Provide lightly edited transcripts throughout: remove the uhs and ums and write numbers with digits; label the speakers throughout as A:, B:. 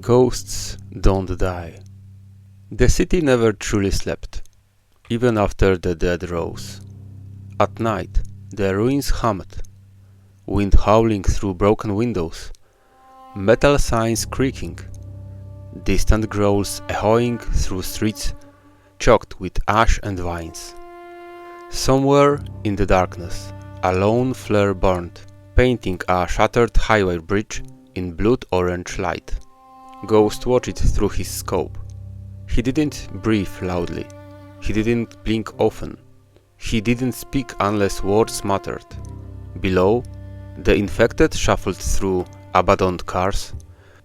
A: Ghosts don't die. The city never truly slept, even after the dead rose. At night, the ruins hummed, wind howling through broken windows, metal signs creaking, distant growls echoing through streets choked with ash and vines. Somewhere in the darkness, a lone flare burned, painting a shattered highway bridge in blood-orange light. Ghost watched it through his scope. He didn't breathe loudly. He didn't blink often. He didn't speak unless words mattered. Below, the infected shuffled through abandoned cars,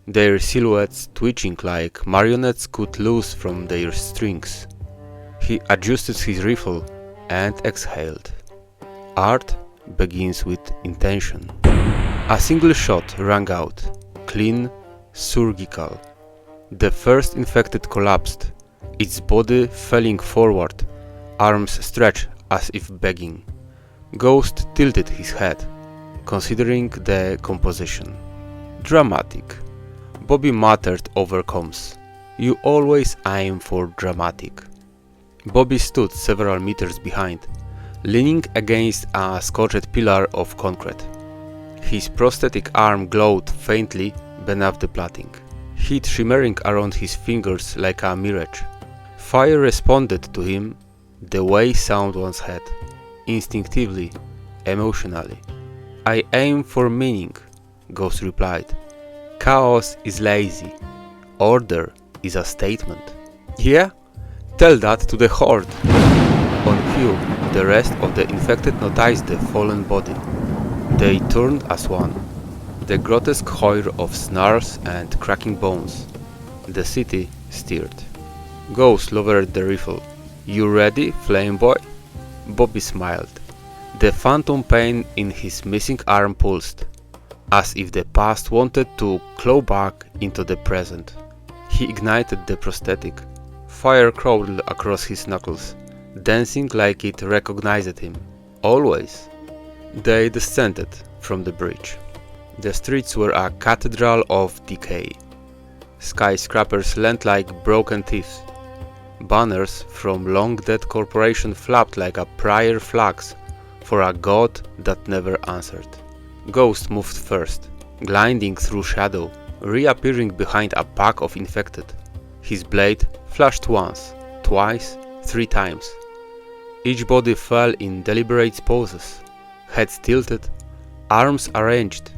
A: their silhouettes twitching like marionettes cut loose from their strings. He adjusted his rifle and exhaled. Art begins with intention. A single shot rang out, clean, surgical. The first infected collapsed, its body falling forward, arms stretched as if begging. Ghost tilted his head, considering the composition. Dramatic. Bobby muttered over comms. You always aim for dramatic. Bobby stood several meters behind, leaning against a scorched pillar of concrete. His prosthetic arm glowed faintly beneath the plating, heat shimmering around his fingers like a mirage. Fire responded to him the way sound once had, instinctively, emotionally. I aim for meaning, Ghost replied. Chaos is lazy. Order is a statement. Yeah? Tell that to the horde. On cue, the rest of the infected noticed the fallen body. They turned as one. The grotesque horror of snarls and cracking bones. The city stirred. Ghost lowered the rifle. You ready, flame boy? Bobby smiled. The phantom pain in his missing arm pulsed, as if the past wanted to claw back into the present. He ignited the prosthetic. Fire crawled across his knuckles, dancing like it recognized him. Always. They descended from the bridge. The streets were a cathedral of decay. Skyscrapers leaned like broken thieves. Banners from long-dead corporations flapped like a prayer flags for a god that never answered. Ghost moved first, gliding through shadow, reappearing behind a pack of infected. His blade flashed once, twice, 3 times. Each body fell in deliberate poses, heads tilted, arms arranged.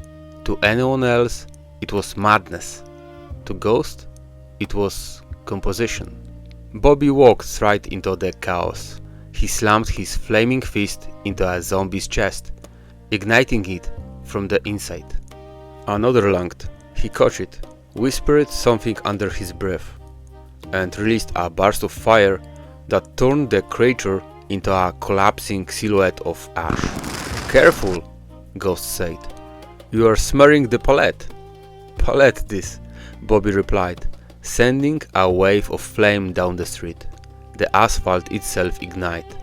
A: To anyone else, it was madness. To Ghost, it was composition. Bobby walked straight into the chaos. He slammed his flaming fist into a zombie's chest, igniting it from the inside. Another lunged. He caught it, whispered something under his breath, and released a burst of fire that turned the creature into a collapsing silhouette of ash. Careful, Ghost said. You are smearing the palette. Palette this, Bobby replied, sending a wave of flame down the street. The asphalt itself ignited.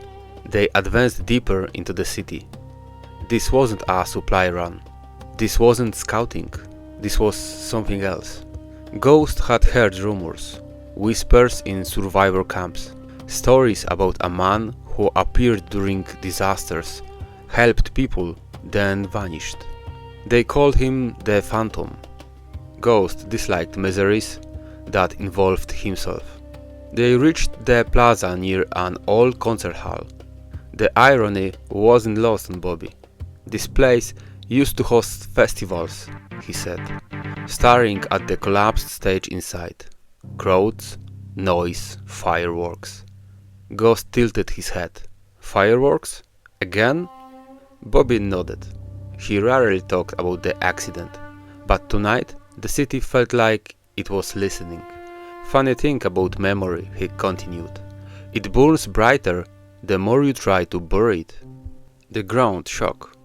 A: They advanced deeper into the city. This wasn't a supply run. This wasn't scouting. This was something else. Ghost had heard rumors, whispers in survivor camps, stories about a man who appeared during disasters, helped people, then vanished. They called him the Phantom. Ghost disliked miseries that involved himself. They reached the plaza near an old concert hall. The irony wasn't lost on Bobby. This place used to host festivals, he said, staring at the collapsed stage inside. Crowds, noise, fireworks. Ghost tilted his head. Fireworks? Again? Bobby nodded. He rarely talked about the accident, but tonight the city felt like it was listening. Funny thing about memory, he continued. It burns brighter the more you try to bury it. The ground shook.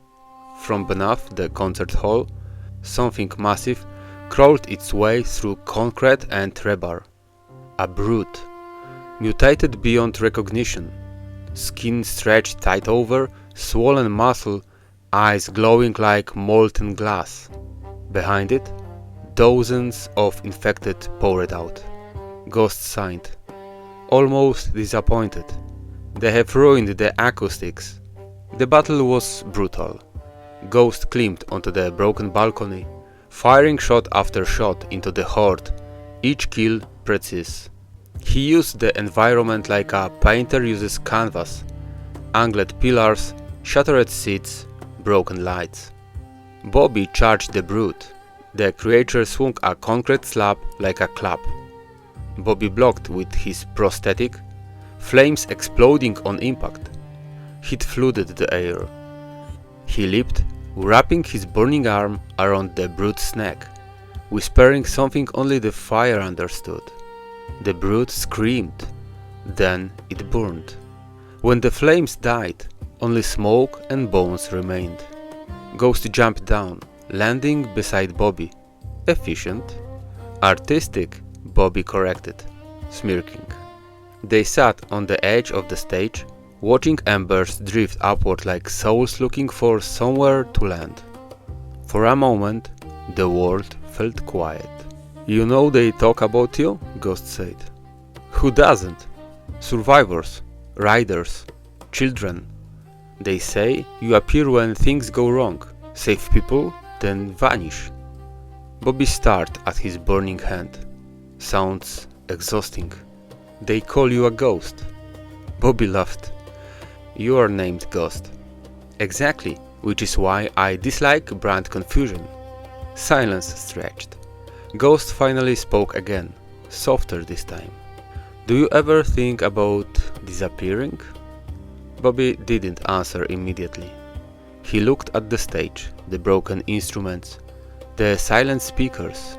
A: From beneath the concert hall, something massive crawled its way through concrete and rebar. A brute, mutated beyond recognition, skin stretched tight over, swollen muscle, eyes glowing like molten glass. Behind it, Dozens of infected poured out. Ghost sighed, almost disappointed. They have ruined the acoustics. The battle was brutal. Ghost climbed onto the broken balcony, firing shot after shot into the horde, each kill precise. He used the environment like a painter uses canvas: angled pillars, shattered seats, broken lights. Bobby charged the brute. The creature swung a concrete slab like a club. Bobby blocked with his prosthetic, flames exploding on impact. Heat flooded the air. He leaped, wrapping his burning arm around the brute's neck, whispering something only the fire understood. The brute screamed. Then it burned. When the flames died, only smoke and bones remained. Ghost jumped down, landing beside Bobby. Efficient. Artistic, Bobby corrected, smirking. They sat on the edge of the stage, watching embers drift upward like souls looking for somewhere to land. For a moment, the world felt quiet. "You know they talk about you?" Ghost said. "Who doesn't? Survivors, riders, children. They say you appear when things go wrong, save people, then vanish." Bobby stared at his burning hand. "Sounds exhausting. They call you a ghost." Bobby laughed. "You are named Ghost." "Exactly, which is why I dislike brand confusion." Silence stretched. Ghost finally spoke again, softer this time. "Do you ever think about disappearing?" Bobby didn't answer immediately. He looked at the stage, the broken instruments, the silent speakers.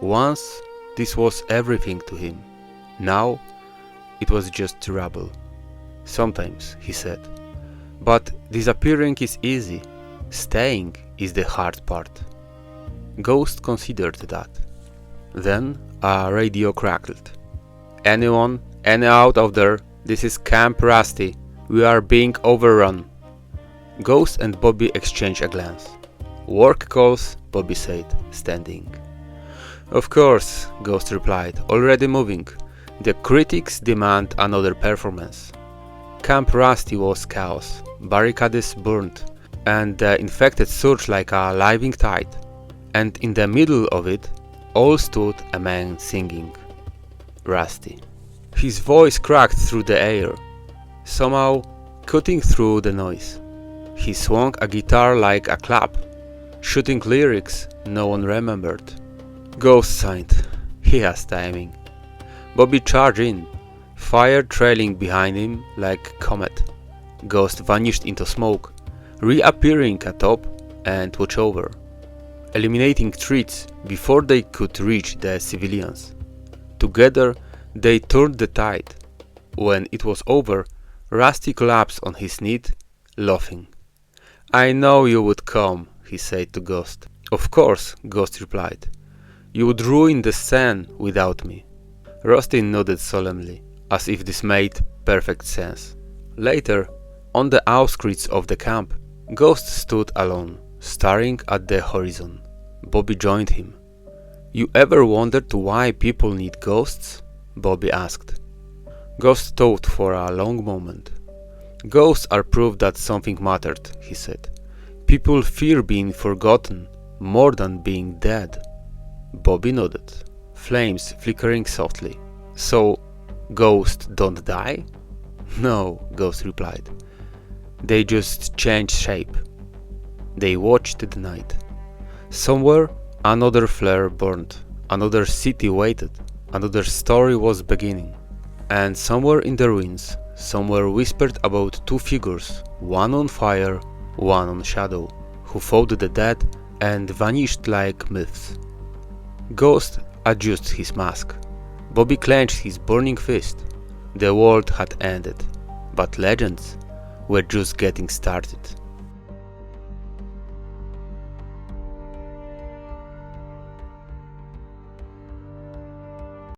A: Once, this was everything to him. Now, it was just rubble. "Sometimes," he said. "But disappearing is easy. Staying is the hard part." Ghost considered that. Then a radio crackled. "Anyone? Any out of there? This is Camp Rusty. We are being overrun." Ghost and Bobby exchanged a glance. "Work calls," Bobby said, standing. "Of course," Ghost replied, already moving. "The critics demand another performance." Camp Rusty was chaos. Barricades burned, and the infected surged like a living tide. And in the middle of it all stood a man singing. Rusty. His voice cracked through the air, somehow cutting through the noise. He swung a guitar like a club, shooting lyrics no one remembered. Ghost sighed. He has timing. Bobby charged in, fire trailing behind him like a comet. Ghost vanished into smoke, reappearing atop and watch over, eliminating threats before they could reach the civilians. Together, they turned the tide. When it was over, Rusty collapsed on his knees, laughing. "I know you would come," he said to Ghost. "Of course," Ghost replied. "You would ruin the scene without me." Rusty nodded solemnly, as if this made perfect sense. Later, on the outskirts of the camp, Ghost stood alone, staring at the horizon. Bobby joined him. "You ever wondered why people need ghosts?" Bobby asked. Ghost thought for a long moment. "Ghosts are proof that something mattered," he said. "People fear being forgotten more than being dead." Bobby nodded, flames flickering softly. "So, ghosts don't die?" "No," Ghost replied. "They just change shape." They watched the night. Somewhere, another flare burned, another city waited, another story was beginning. And somewhere in the ruins, somewhere whispered about two figures, one on fire, one on shadow, who fought the dead and vanished like myths. Ghost adjusted his mask. Bobby clenched his burning fist. The world had ended, but legends were just getting started.